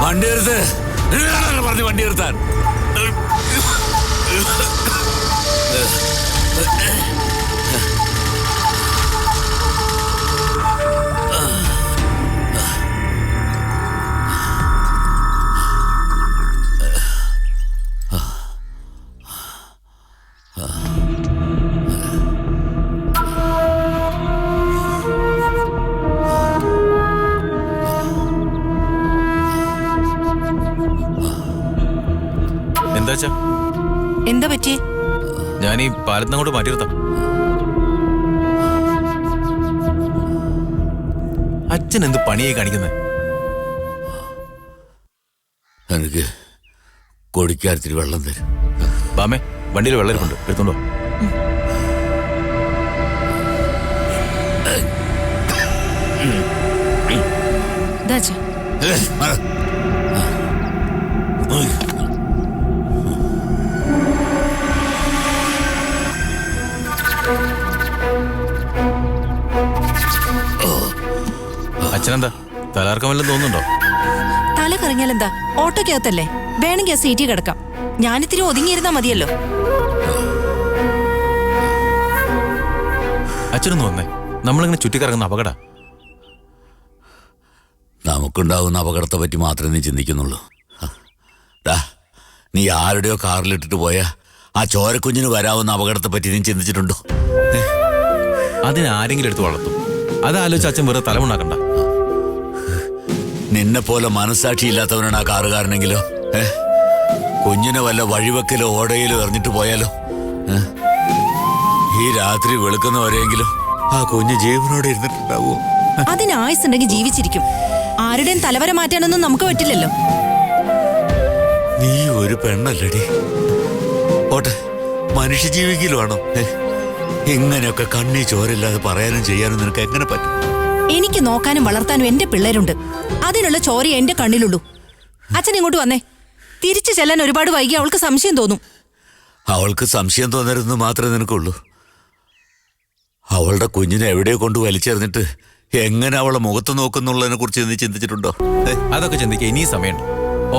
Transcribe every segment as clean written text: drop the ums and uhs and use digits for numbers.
വണ്ടി എടുത്ത് പറഞ്ഞു വണ്ടി എടുത്താൻ. എന്താ പറ്റി? ഞാൻ ഈ പാലത്തിന് അങ്ങോട്ട് മാറ്റി നിർത്താം. അച്ഛൻ എന്ത് പണിയായി കാണിക്കുന്നത്? എനിക്ക് കൊടിക്കാരത്തിൽ വെള്ളം തരും. ബാമേ, വണ്ടിയിൽ വെള്ളം ഇരിപ്പുണ്ട്, എടുത്തോണ്ടോ. അച്ഛനെന്താ തലകറക്കം വല്ലതും തോന്നുന്നുണ്ടോ? തല കറങ്ങിയാലെന്താ, ഓട്ടോക്കകത്തല്ലേ, വേണമെങ്കിൽ ആ സീറ്റിൽ കിടക്കാം. ഞാനിത്തിരി ഒതുങ്ങിയിരുന്നാ മതിയല്ലോ. അച്ഛനൊന്ന് വന്നേ, നമ്മളിങ്ങനെ ചുറ്റിക്കറങ്ങുന്ന അപകട. നമുക്കുണ്ടാവുന്ന അപകടത്തെ പറ്റി മാത്രമേ നീ ചിന്തിക്കുന്നുള്ളൂ. നീ ആരുടെയോ കാറിലിട്ടിട്ട് പോയ ആ ചോരക്കുഞ്ഞിന് വരാവുന്ന അപകടത്തെ പറ്റി നീ ചിന്തിച്ചിട്ടുണ്ടോ? അതിനാരെങ്കിലും എടുത്ത് വളർത്തും. അതാലോചിച്ച് അച്ഛൻ വെറുതെ തലമുണ്ടാക്കണ്ട. നിന്നെ പോലെ മനസ്സാക്ഷി ഇല്ലാത്തവനാണ് ആ കാറുകാരനെങ്കിലോ? കുഞ്ഞിനെ വല്ല വഴിവെക്കലോ ഓടയിലോ എറിഞ്ഞിട്ട് പോയാലോ? ഈ രാത്രി വെളുക്കുന്നവരെങ്കിലും ആ കുഞ്ഞ് ജീവനോടെ ഇരുന്നിട്ടുണ്ടാവോ? അതിന് ആയുസുണ്ടെങ്കിൽ ജീവിച്ചിരിക്കും. ആരുടെയും തലവര മാറ്റാനൊന്നും നമുക്ക് പറ്റില്ലല്ലോ. നീ ഒരു പെണ്ണല്ലടി. ഓട്ടെ, മനുഷ്യ ജീവിക്കലുമാണോ? ഇങ്ങനെയൊക്കെ കണ്ണി ചോരില്ലാതെ പറയാനും ചെയ്യാനും നിനക്ക് എങ്ങനെ പറ്റും? എനിക്ക് നോക്കാനും വളർത്താനും എന്റെ പിള്ളേരുണ്ട്. അതിനുള്ള ചോര എന്റെ കണ്ണിലുള്ളൂ. അച്ഛൻ ഇങ്ങോട്ട് വന്നേ. തിരിച്ചു ചെല്ലാൻ ഒരുപാട് വൈകി അവൾക്ക് സംശയം തോന്നും. അവൾക്ക് സംശയം തോന്നരുതെന്ന് മാത്രമേ നിനക്കുള്ളൂ. അവളുടെ കുഞ്ഞിനെ എവിടെയോ കൊണ്ട് വലിച്ചെറിഞ്ഞിട്ട് എങ്ങനെ അവളെ മുഖത്ത് നോക്കുന്നുള്ളതിനെ കുറിച്ച് നീ ചിന്തിച്ചിട്ടുണ്ടോ? അതൊക്കെ ചിന്തിക്കാൻ ഇനിയും സമയമുണ്ട്.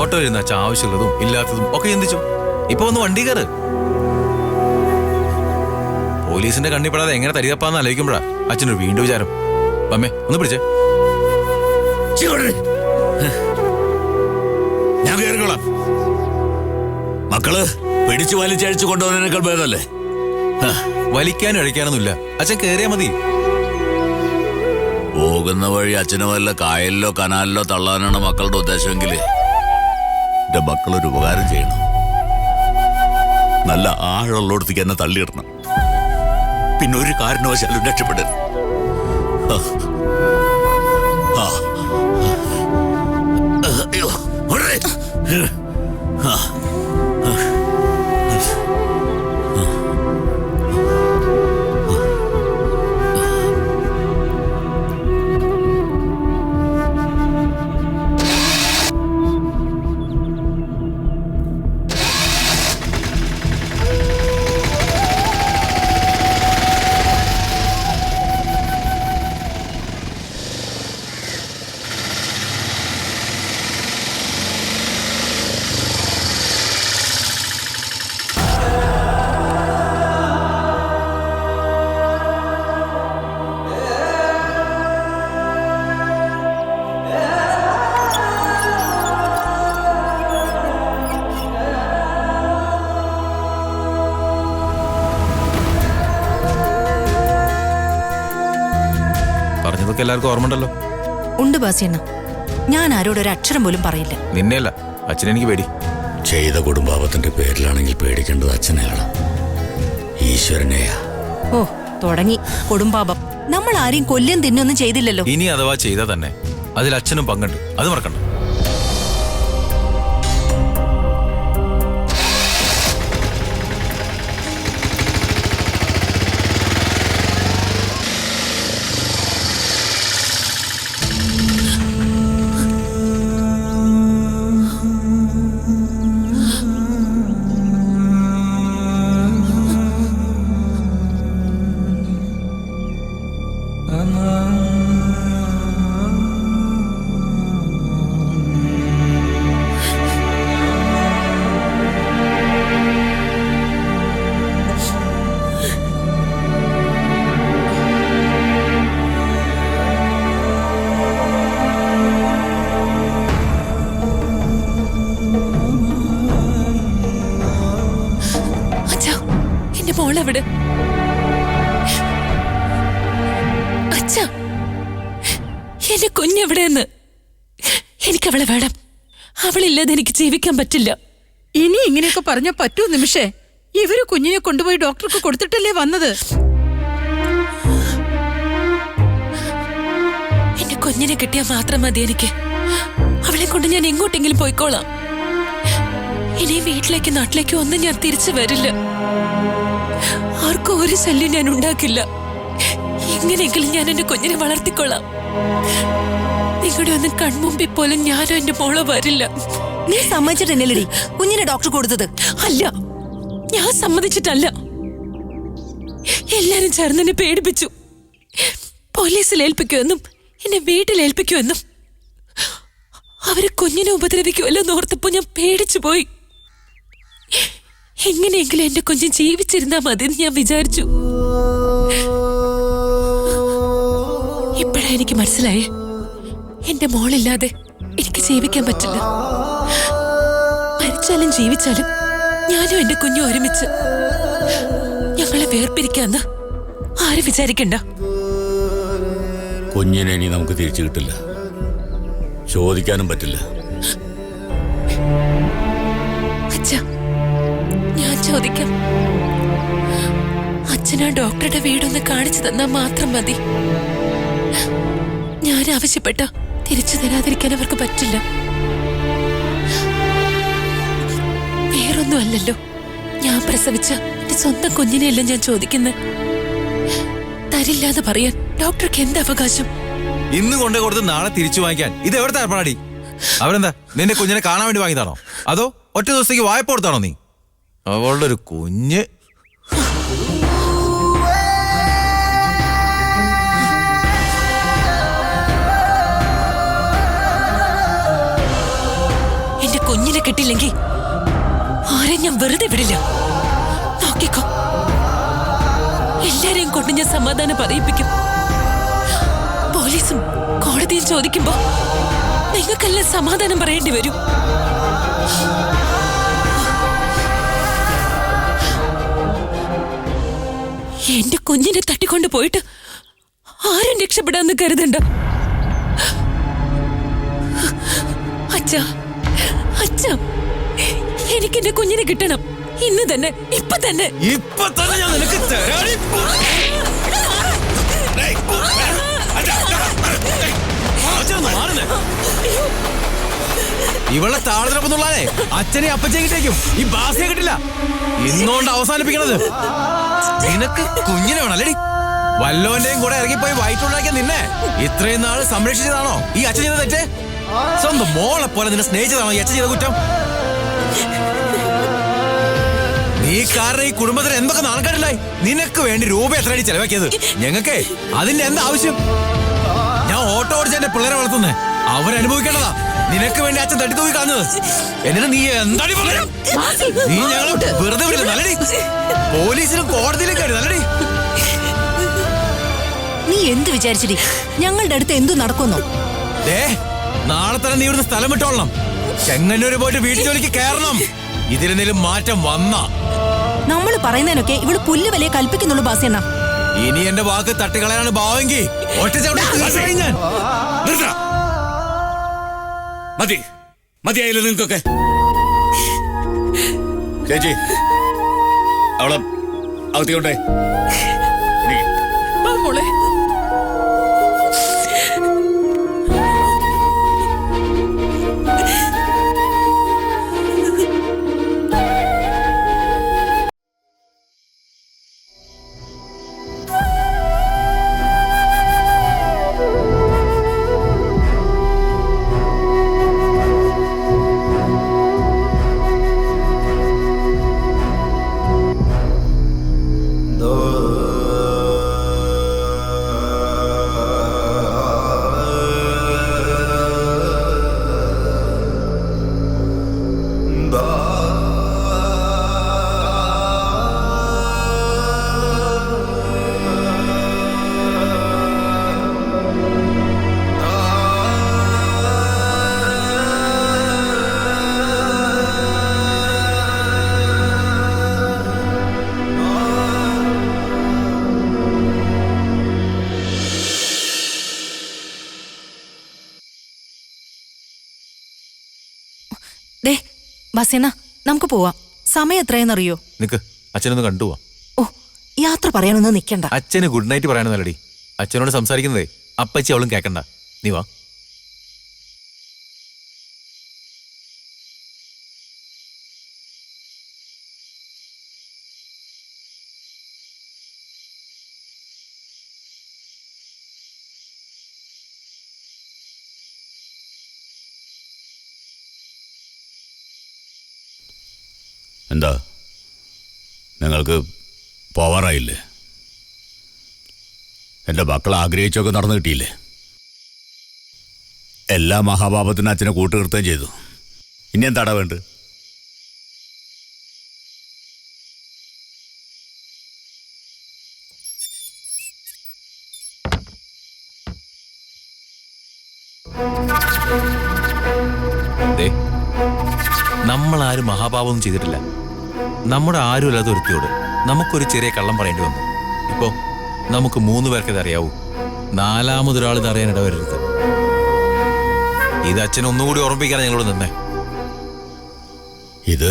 ഓട്ടോ ഇരുന്ന അച്ഛൻ ആവശ്യമുള്ളതും ഇല്ലാത്തതും ഒക്കെ ചിന്തിച്ചു. ഇപ്പൊ ഒന്ന് വണ്ടി കയറ്. പോലീസിന്റെ കണ്ണിപ്പെടാതെ എങ്ങനെ തരികപ്പാന്ന് ആലോചിക്കുമ്പോഴാ അച്ഛനൊരു വീണ്ടും വിചാരം. അമ്മേ, ഒന്ന് പിടിച്ചേ. ഞാൻ കയറിക്കോളാം. മക്കള് പിടിച്ചു വലിച്ചഴിച്ചു കൊണ്ടുപോകുന്നതിനേക്കാൾ ഭേദമല്ലേ? വലിക്കാനും അഴിക്കാനൊന്നുമില്ല, അച്ഛൻ കയറിയാ മതി. പോകുന്ന വഴി അച്ഛനെ വല്ല കായലിലോ കനാലിലോ തള്ളാനാണ് മക്കളുടെ ഉദ്ദേശമെങ്കിൽ എന്റെ മക്കളൊരു ഉപകാരം ചെയ്യണം. നല്ല ആഴമുള്ളടത്തേക്ക് എന്നെ തള്ളിയിടണം. പിന്നെ ഒരു കാരണവശാലും രക്ഷപ്പെടരുത്. പറഞ്ഞതൊക്കെ എല്ലാവർക്കും ഓർമ്മ ഉണ്ടല്ലോ. ഉണ്ട് ബാസിയണ്ണ, ഞാൻ ആരോടൊരു അക്ഷരം പോലും പറയില്ല. നിന്നെയല്ല, അച്ഛനെനിക്ക് പേടി. ചെയ്ത കുടുംബാപത്തിന്റെ പേരിലാണെങ്കിൽ പേടിക്കേണ്ടത് അച്ഛനെയാണ്, ഈശ്വരനെയാ. ഓ തുടങ്ങി കൊടുംപാപം. നമ്മൾ ആരെയും കൊല്ലും തിന്നൊന്നും ചെയ്തില്ലല്ലോ. ഇനി അഥവാ ചെയ്താൽ തന്നെ അതിൽ അച്ഛനും പങ്കുണ്ട്, അത് മറക്കണ്ട. മോളെവിടെ? അച്ഛാ, എന്റെ കുഞ്ഞെവിടെയെന്ന്? എനിക്കവളെ വേണം. അവളില്ലാതെ എനിക്ക് ജീവിക്കാൻ പറ്റില്ല. ഇനി ഇങ്ങനെയൊക്കെ പറഞ്ഞാ പറ്റൂ നിമിഷേ? ഇവര് കുഞ്ഞിനെ കൊണ്ടുപോയി ഡോക്ടർക്ക് കൊടുത്തിട്ടല്ലേ വന്നത്? എന്റെ കുഞ്ഞിനെ കിട്ടിയാൽ മാത്രം മതി എനിക്ക്. അവളെ കൊണ്ട് ഞാൻ എങ്ങോട്ടെങ്കിലും പോയിക്കോളാം. ഇനി വീട്ടിലേക്ക് നാട്ടിലേക്ക് ഒന്നും ഞാൻ തിരിച്ചു വരില്ല. ആർക്കും ഒരു ശല്യം ഞാൻ ഉണ്ടാക്കില്ല. എങ്ങനെയെങ്കിലും ഞാൻ എന്റെ കുഞ്ഞിനെ വളർത്തിക്കൊള്ളാം. നിങ്ങളുടെ ഒന്നും കൺമുമ്പിൽ പോലും ഞാനും എന്റെ മോളോ വരില്ല. നീ സമ്മതിച്ചിട്ടെന്നല്ലടി കുഞ്ഞിനെ ഡോക്ടർ കൊടുത്തത്? അല്ല, ഞാൻ സമ്മതിച്ചിട്ടല്ല. എല്ലാരും ചേർന്ന് എന്നെ പേടിപ്പിച്ചു. പോലീസിൽ ഏൽപ്പിക്കുമെന്നും എന്നെ വീട്ടിൽ ഏൽപ്പിക്കുമെന്നും. അവര് കുഞ്ഞിനെ ഉപദ്രവിക്കുമല്ലോ എന്നോർത്തപ്പോ ഞാൻ പേടിച്ചു പോയി. എങ്ങനെയെങ്കിലും എന്റെ കുഞ്ഞ് ജീവിച്ചിരുന്നാ മതി എന്ന് ഞാൻ വിചാരിച്ചു. ഇപ്പോഴാ എനിക്ക് മനസ്സിലായേ, എന്റെ മോളില്ലാതെ എനിക്ക് ജീവിക്കാൻ പറ്റില്ല. മരിച്ചാലും ജീവിച്ചാലും ഞാനും എന്റെ കുഞ്ഞും ഒരുമിച്ച്. ഞങ്ങളെ വേർപിരിക്കാന്ന് ആരും വിചാരിക്കണ്ട. കുഞ്ഞിനെ ഇനി നമുക്ക് തിരിച്ചു കിട്ടില്ല, ചോദിക്കാനും പറ്റില്ല. അച്ഛാ, ഞാൻ ചോദിക്കാം. അച്ഛനാ ഡോക്ടറുടെ വീടൊന്ന് കാണിച്ചു തന്നാ മാത്രം മതി. ഞാൻ ആവശ്യപ്പെട്ട തിരിച്ചു തരാതിരിക്കാൻ അവർക്ക് പറ്റില്ല. വേറൊന്നും അല്ലല്ലോ, ഞാൻ പ്രസവിച്ച എന്റെ സ്വന്തം കുഞ്ഞിനെയല്ല ഞാൻ ചോദിക്കുന്നത്. തരില്ലാന്ന് പറയാൻ ഡോക്ടർക്ക് എന്ത് അവകാശം? ഇന്ന് കൊണ്ടു കൊടുത്ത് നാളെ തിരിച്ചു വാങ്ങിക്കാൻ ഇത് എവിടുത്തെ ഏർപ്പാടി? അവരെന്താ നിന്റെ കുഞ്ഞിനെ കാണാൻ വേണ്ടി വാങ്ങിയതാണോ, അതോ ഒറ്റ ദിവസത്തേക്ക് വായ്പ കൊടുത്താണോ നീ? അവളുടെ ഒരു കുഞ്ഞ്. എന്റെ കുഞ്ഞിനെ കിട്ടിയില്ലെങ്കിൽ ആരെ ഞാൻ വെറുതെ വിടില്ല. നോക്കിക്കോ, എല്ലാരെയും കൊണ്ട് ഞാൻ സമാധാനം പറയിപ്പിക്കും. പോലീസും കോടതിയും ചോദിക്കുമ്പോ നിങ്ങൾക്കെല്ലാം സമാധാനം പറയേണ്ടി വരും. എന്റെ കുഞ്ഞിനെ തട്ടിക്കൊണ്ട് പോയിട്ട് ആരും രക്ഷപ്പെടാന്ന് കരുതണ്ട. അച്ഛാ, അച്ഛാ, എനിക്ക് എന്റെ കുഞ്ഞിനെ കിട്ടണം. ഇന്ന് തന്നെ, ഇപ്പൊ തന്നെ. ഇപ്പൊ തന്നെ ഞാൻ നിനക്ക് തരാടി. ഇവളെ താളത്തിനൊപ്പന്നുള്ളേ അച്ഛനെ അപ്പച്ചേ കിട്ടേക്കും, ഈ ബാസിയെ കിട്ടില്ല. ഇന്നുകൊണ്ട് അവസാനിപ്പിക്കണത്. നിനക്ക് കുഞ്ഞിനെ വേണം അല്ലേടി? വല്ലോന്റെയും കൂടെ ഇറങ്ങിപ്പോയി വയറ്റുണ്ടാക്കിയ നിന്നെ ഇത്രയും നാള് സംരക്ഷിച്ചതാണോ ഈ അച്ഛൻ ചെയ്ത തെറ്റ്? സ്വന്തം മോളെ പോലെ നിന്നെ സ്നേഹിച്ചതാണോ ഈ അച്ഛൻ ചെയ്ത കുറ്റം? നീ കാരണം ഈ കുടുംബത്തിന് എന്തൊക്കെ നാണക്കേടില്ലായി. നിനക്ക് വേണ്ടി രൂപ എത്രയടി ചെലവാക്കിയത്? ഞങ്ങൾക്ക് അതിന്റെ എന്താ ആവശ്യം? ഞാൻ ഓട്ടോ ഓടിച്ച എന്റെ പിള്ളേരെ വളർത്തുന്നേ, അവരനുഭവിക്കേണ്ടതാ. നിനക്ക് വേണ്ടി അച്ഛൻ തട്ടിത്തൂക്കി കളഞ്ഞത്. എന്നിട്ട് നീ എന്താടി പറയാ? നീ ഞങ്ങൾ വെറുതെ വിടില്ല നല്ലടി. പോലീസിലും കോടതിയിലും കയറി നല്ലടി. നീ എന്ത് വിചാരിച്ചിടി ഞങ്ങളുടെ അടുത്ത് എന്തു നടക്കുന്നു? നാളെ തന്നെ നീ ഇവിടുന്ന് സ്ഥലം വിട്ടോളണം. ചെങ്ങന്നൂര് പോയിട്ട് വീട്ടു ജോലിക്ക് കയറണം. ഇതിലെന്തെങ്കിലും മാറ്റം വന്ന നമ്മൾ പറയുന്നതിനൊക്കെ ഇവിടെ പുല്ല് വിലയെ കൽപ്പിക്കുന്നുള്ളൂ ബാസിയണ്ണ. ഇനി എന്റെ വാക്ക് തട്ടിക്കളയാണ് ഭാവെങ്കിൽ ഞാൻ. നിർത്തടാ. മതി മതിയായില്ല നിങ്ങൾക്കൊക്കെ. ചേച്ചി അവളെ അകത്തിയോട്ടെ. വാ മോളെ. ദേ ബസേന, നമുക്ക് പോവാം. സമയം എത്രയെന്നറിയോ? നിക്ക്, അച്ഛനൊന്ന് കണ്ടുപോവാ. ഓ, യാത്ര പറയാനൊന്നും നിക്കണ്ട. അച്ഛന് ഗുഡ് നൈറ്റ് പറയണമെന്നല്ലടി. അച്ഛനോട് സംസാരിക്കുന്നതേ അപ്പച്ചി അവളും കേക്കണ്ട. നീ വാ. എന്താ നിങ്ങൾക്ക് പോവാറായില്ലേ? എൻ്റെ മക്കൾ ആഗ്രഹിച്ചൊക്കെ നടന്നു കിട്ടിയില്ലേ? എല്ലാ മഹാപാപത്തിനും അച്ഛനെ കൂട്ടുകീർത്തുകയും ചെയ്തു. ഇനി എന്താടാ വേണ്ടത്? നമ്മളാരും മഹാപാപമൊന്നും ചെയ്തിട്ടില്ല. നമ്മുടെ ആരും അല്ലാതെ ഒരുത്തിയോട് നമുക്കൊരു ചെറിയ കള്ളം പറയേണ്ടി വന്നു. ഇപ്പോ നമുക്ക് 3 പേർക്ക് ഇതറിയാവൂ. 4മതൊരാൾ ഇതറിയാൻ ഇടവരരുത്. ഇത് അച്ഛൻ ഒന്നുകൂടി ഓർമ്മിപ്പിക്കാൻ ഞങ്ങളോട് നിന്നേ. ഇത്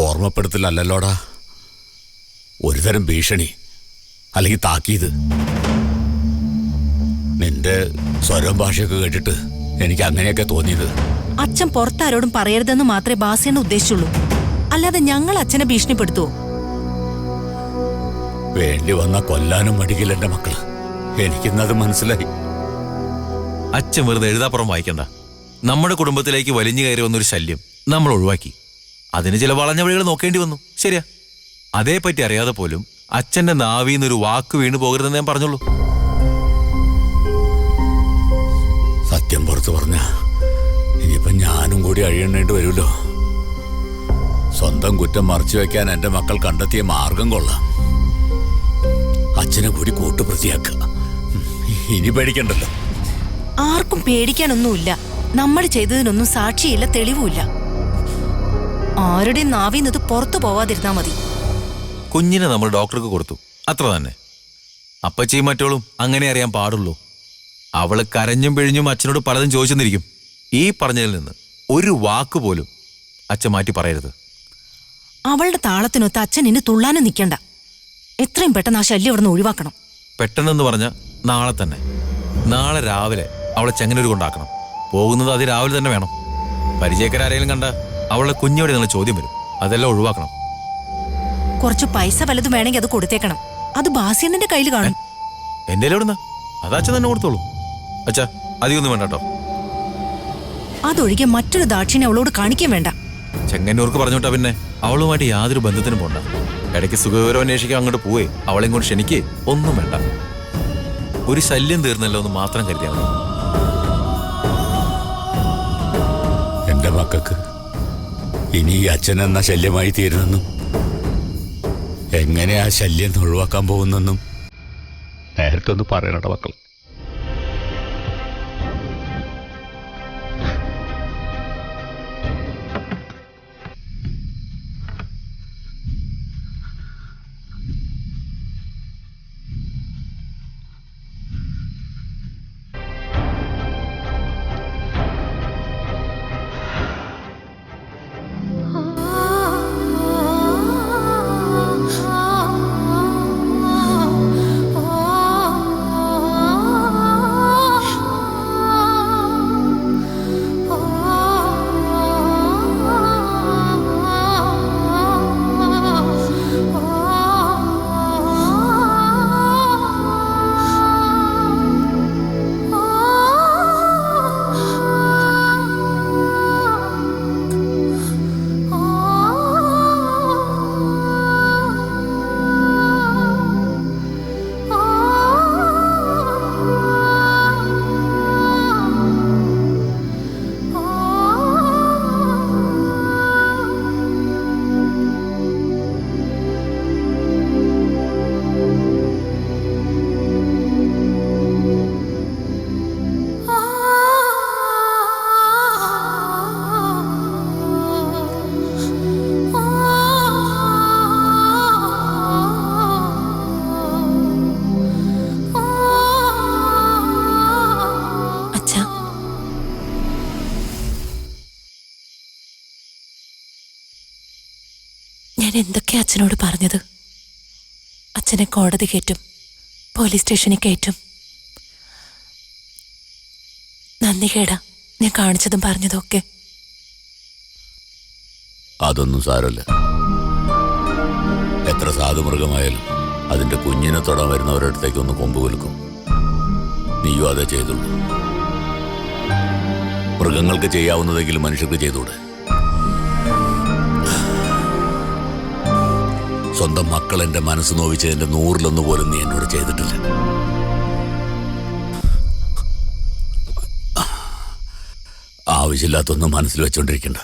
ഓർമ്മപ്പെടുത്തലല്ലോടാ, ഒരുതരം ഭീഷണി അല്ലെങ്കിൽ താക്കീത്. നിന്റെ സ്വരം ഭാഷയൊക്കെ കേട്ടിട്ട് എനിക്ക് അങ്ങനെയൊക്കെ തോന്നിയത്. അച്ഛൻ പുറത്താരോടും പറയരുതെന്ന് മാത്രമേ ബാസിയണ്ണ ഉദ്ദേശിച്ചുള്ളൂ. അല്ലാതെ ഞങ്ങൾ അച്ഛനെ ഭീഷണിപ്പെടുത്തുവോ? വേണ്ടി വന്ന കൊല്ലാനും മടിക്കില്ല എന്റെ മക്കള്. എനിക്കിന്നത് മനസ്സിലായി. അച്ഛൻ വെറുതെ എഴുതാപ്പുറം വായിക്കണ്ട. നമ്മുടെ കുടുംബത്തിലേക്ക് വലിഞ്ഞു കയറി വന്നൊരു ശല്യം നമ്മൾ ഒഴിവാക്കി. അതിന് ചില വളഞ്ഞ വഴികൾ നോക്കേണ്ടി വന്നു, ശരിയാ. അതേപ്പറ്റി അറിയാതെ പോലും അച്ഛന്റെ നാവിന്നൊരു വാക്ക് വീണു പോകരുതെന്ന് ഞാൻ പറഞ്ഞുള്ളൂ. സത്യം പുറത്തു പറഞ്ഞ ഇനിയിപ്പം ഞാനും കൂടി അഴിയണേണ്ടി വരുമല്ലോ. സ്വന്തം കുറ്റം മറച്ചു വെക്കാൻ എന്റെ മക്കൾ കണ്ടെത്തിയ മാർഗം കൊള്ളാം. അച്ഛനെ കൂടി കൂട്ടുപ്രതിയാക്കുക. ഇനി പേടിക്കണ്ടല്ലോ. ആർക്കും പേടിക്കാനൊന്നുമില്ല. നമ്മൾ ചെയ്തതിനൊന്നും സാക്ഷിയില്ല, തെളിവുമില്ല. ആരുടെയും നാവിന്നത് പുറത്തു പോവാതിരുന്നാ മതി. കുഞ്ഞിനെ നമ്മൾ ഡോക്ടർക്ക് കൊടുത്തു, അത്ര തന്നെ. അപ്പച്ചിയും മറ്റോളും അങ്ങനെ അറിയാൻ പാടുള്ളൂ. അവള് കരഞ്ഞും പിഴിഞ്ഞും അച്ഛനോട് പലതും ചോദിച്ചെന്നിരിക്കും. ഈ പറഞ്ഞതിൽ നിന്ന് ഒരു വാക്ക് പോലും അച്ഛൻ മാറ്റി പറയരുത്. അവളുടെ താളത്തിനൊത്ത് അച്ഛൻ ഇനി തുള്ളാനും നിൽക്കണ്ട. എത്രയും പെട്ടെന്ന് ആ ശല്യം അവിടെ നിന്ന് ഒഴിവാക്കണം. പെട്ടെന്നെന്ന് പറഞ്ഞ നാളെ തന്നെ. നാളെ രാവിലെ അവളെ ചെങ്ങന്നൂർ കൊണ്ടാക്കണം. പോകുന്നത് അതിരാവിലെ തന്നെ വേണം. പരിചയക്കാരെങ്കിലും കണ്ട അവളുടെ കുഞ്ഞോടെ നിങ്ങൾ ചോദ്യം വരും. അതെല്ലാം ഒഴിവാക്കണം. കുറച്ച് പൈസ വല്ലതും വേണമെങ്കിൽ അത് കൊടുത്തേക്കണം. അത് ബാസിയണ്ണന്റെ കയ്യിൽ കാണും. എന്റെ എവിടുന്ന അത് അച്ഛൻ തന്നെ കൊടുത്തോളൂ. അച്ഛാ, അധികമൊന്നും വേണ്ട കേട്ടോ. അതൊഴികെ മറ്റൊരു ദാക്ഷിണ്യം അവളോട് കാണിക്കാൻ വേണ്ട. ചെങ്ങന്നൂർക്ക് പറഞ്ഞോട്ടാ പിന്നെ അവളുമായിട്ട് യാതൊരു ബന്ധത്തിനും പോണ്ട. ഇടയ്ക്ക് സുഖവിവരം അന്വേഷിക്കാൻ അങ്ങോട്ട് പോവേ അവളെയും കൊണ്ട് ക്ഷണിക്കേ ഒന്നും വേണ്ട. ഒരു ശല്യം തീർന്നല്ലോ എന്ന് മാത്രം കരുതിയാൽ മതി. എന്റെ മക്കൾക്ക് ഇനി ഈ അച്ഛൻ എന്ന ശല്യമായി തീരുന്നെന്നും എങ്ങനെ ആ ശല്യം ഒഴിവാക്കാൻ പോകുന്നെന്നും നേരത്തെ ഒന്ന് പറയണ മക്കൾ. ഞാൻ എന്തൊക്കെയാ അച്ഛനോട് പറഞ്ഞത്? അച്ഛനെ കോടതി കയറ്റും, പോലീസ് സ്റ്റേഷനിൽ കയറ്റും. നന്ദി കേടാ ഞാൻ കാണിച്ചതും പറഞ്ഞതും ഒക്കെ. അതൊന്നും സാരമില്ല. എത്ര സാധുമൃഗമായാലും അതിന്റെ കുഞ്ഞിനെ തൊടാൻ വരുന്നവരുടെ അടുത്തേക്ക് ഒന്ന് കൊമ്പ് കുലുക്കും. നീയും അതേ ചെയ്തുള്ളൂ. മൃഗങ്ങൾക്ക് ചെയ്യാവുന്നതെങ്കിലും മനുഷ്യർക്ക് ചെയ്തൂടെ? സ്വന്തം മക്കൾ എന്റെ മനസ്സ് നോവിച്ചതിന്റെ 100-1 പോലും നീ എന്നോട് ചെയ്തിട്ടില്ല. ആവശ്യമില്ലാത്തൊന്നും മനസ്സിൽ വെച്ചോണ്ടിരിക്കണ്ട.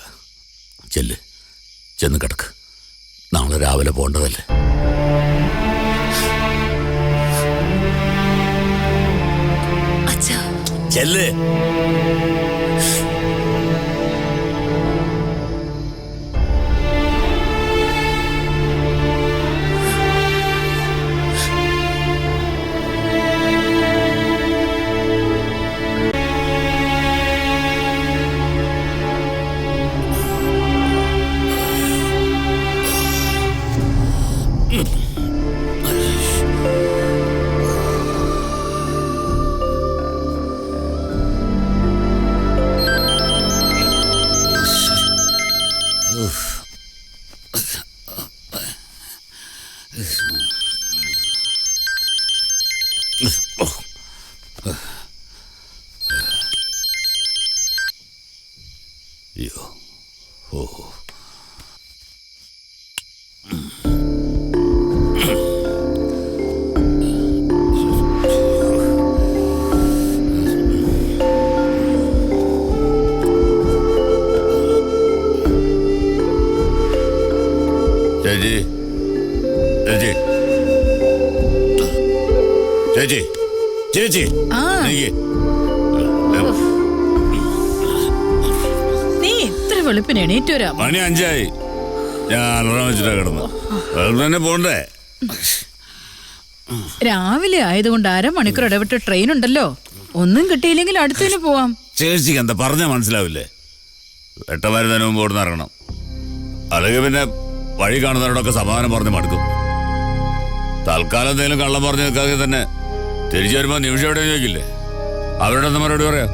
ചെന്ന് കിടക്ക്. നാളെ രാവിലെ പോണ്ടതല്ലേ. അച്ഛാ ചെല്ല്. അയ്യോ, ഓ, ചേച്ചി ചേച്ചി ചേച്ചി ചേച്ചി നീ ഇത്ര വെളുപ്പിന് എണീറ്റ് വരാം. മണി 5 ഞാൻ അലറാം വെച്ചിട്ടാ കിടന്നു. തന്നെ പോണ്ടേ? രാവിലെ ആയതുകൊണ്ട് 1/2 മണിക്കൂർ ഇടവിട്ട് ട്രെയിൻ ഉണ്ടല്ലോ. ഒന്നും കിട്ടിയില്ലെങ്കിൽ അടുത്തതിന് പോവാം. ചേച്ചിക്ക് എന്താ പറഞ്ഞാൽ മനസ്സിലാവില്ലേ? വെട്ടമരുന്നതിന് മുമ്പ് ഓടുന്ന ഇറങ്ങണം. അല്ലെങ്കിൽ പിന്നെ വഴി കാണുന്നവരോടൊക്കെ സമാധാനം പറഞ്ഞ് മടുക്കും. തൽക്കാലം എന്തെങ്കിലും കള്ളം പറഞ്ഞ് നിൽക്കാതെ തന്നെ തിരിച്ചു വരുമ്പോ നിമിഷം എവിടെ ചോദിക്കില്ലേ? അവരുടെ ഒന്ന് മറുപടി പറയാ.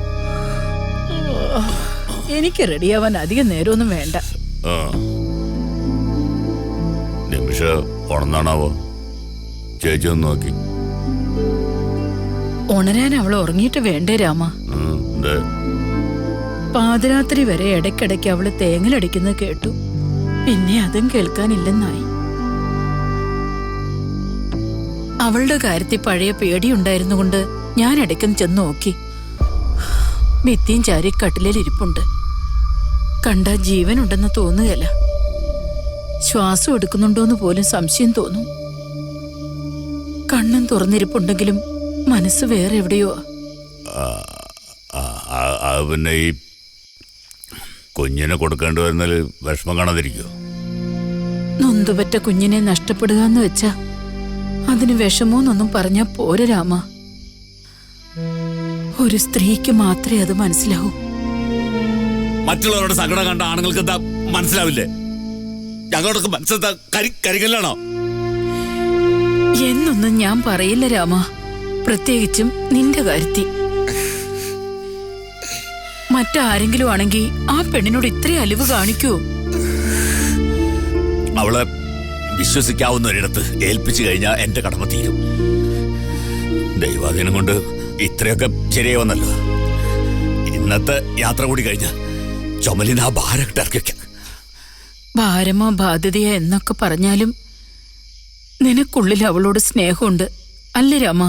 എനിക്ക് റെഡിയാവാൻ അധികം നേരമൊന്നും വേണ്ട. നിമിഷം ഉണർന്നാണാവോ? ചേച്ചി ഒന്ന് നോക്കി. ഉണരാൻ അവൾ ഉറങ്ങിയിട്ട് വേണ്ടേ രാമ? പാതിരാത്രി വരെ ഇടയ്ക്കിടയ്ക്ക് അവള് തേങ്ങലടിക്കുന്നത് കേട്ടു. പിന്നെ അതും കേൾക്കാനില്ലെന്നായി. അവളുടെ കാര്യത്തിൽ പഴയ പേടിയുണ്ടായിരുന്നുകൊണ്ട് ഞാൻ ഇടയ്ക്കൊന്ന് ചെന്ന് നോക്കി. ഭിത്തിയും ചാരി കട്ടിലിൽ ഇരിപ്പുണ്ട്. കണ്ട ജീവനുണ്ടെന്ന് തോന്നുകയല്ല. ശ്വാസം എടുക്കുന്നുണ്ടോന്ന് പോലും സംശയം തോന്നും. കണ്ണും തുറന്നിരിപ്പുണ്ടെങ്കിലും മനസ്സ് വേറെ എവിടെയോ. പിന്നെ ഈ കുഞ്ഞിനെ കൊടുക്കേണ്ടി വരുന്നതിൽ വിഷമം കാണാതിരിക്കോ? നൊന്തുപറ്റ കുഞ്ഞിനെ നഷ്ടപ്പെടുക എന്ന് വെച്ചാ അതിന് വിഷമോന്നൊന്നും പറഞ്ഞാ പോരെ രാമ. ഒരു സ്ത്രീക്ക് മാത്രമേ അത് മനസ്സിലാവൂ. മറ്റുള്ളവരുടെ സങ്കടം കണ്ട ആണുങ്ങൾക്ക് എന്താ മനസ്സിലാവില്ലേ? ഞങ്ങളോടൊക്കെ മനസ്സിലാ കരികല്ലാണോ? എന്നൊന്നും ഞാൻ പറയില്ല രാമ. പ്രത്യേകിച്ചും നിന്റെ കാര്യത്തിൽ. മറ്റാരെങ്കിലും ആണെങ്കിൽ ആ പെണ്ണിനോട് ഇത്രയും അലിവ് കാണിക്കൂ? അവളെ വിശ്വസിക്കാവുന്ന ഒരിടത്ത് ഏൽപ്പിച്ചു കഴിഞ്ഞാൽ എന്റെ കടമ തീരും. ദൈവാധീനം കൊണ്ട് ഇത്രയൊക്കെ ശരിയായി വന്നല്ലോ. ഇന്നത്തെ യാത്ര കൂടി കഴിഞ്ഞാൽ ചുമലിന് ആ ഭാരം ഇറക്കി. ഭാരമോ ബാധ്യതയോ എന്നൊക്കെ പറഞ്ഞാലും നിനക്കുള്ളിൽ അവളോട് സ്നേഹമുണ്ട് അല്ലേ രാമ?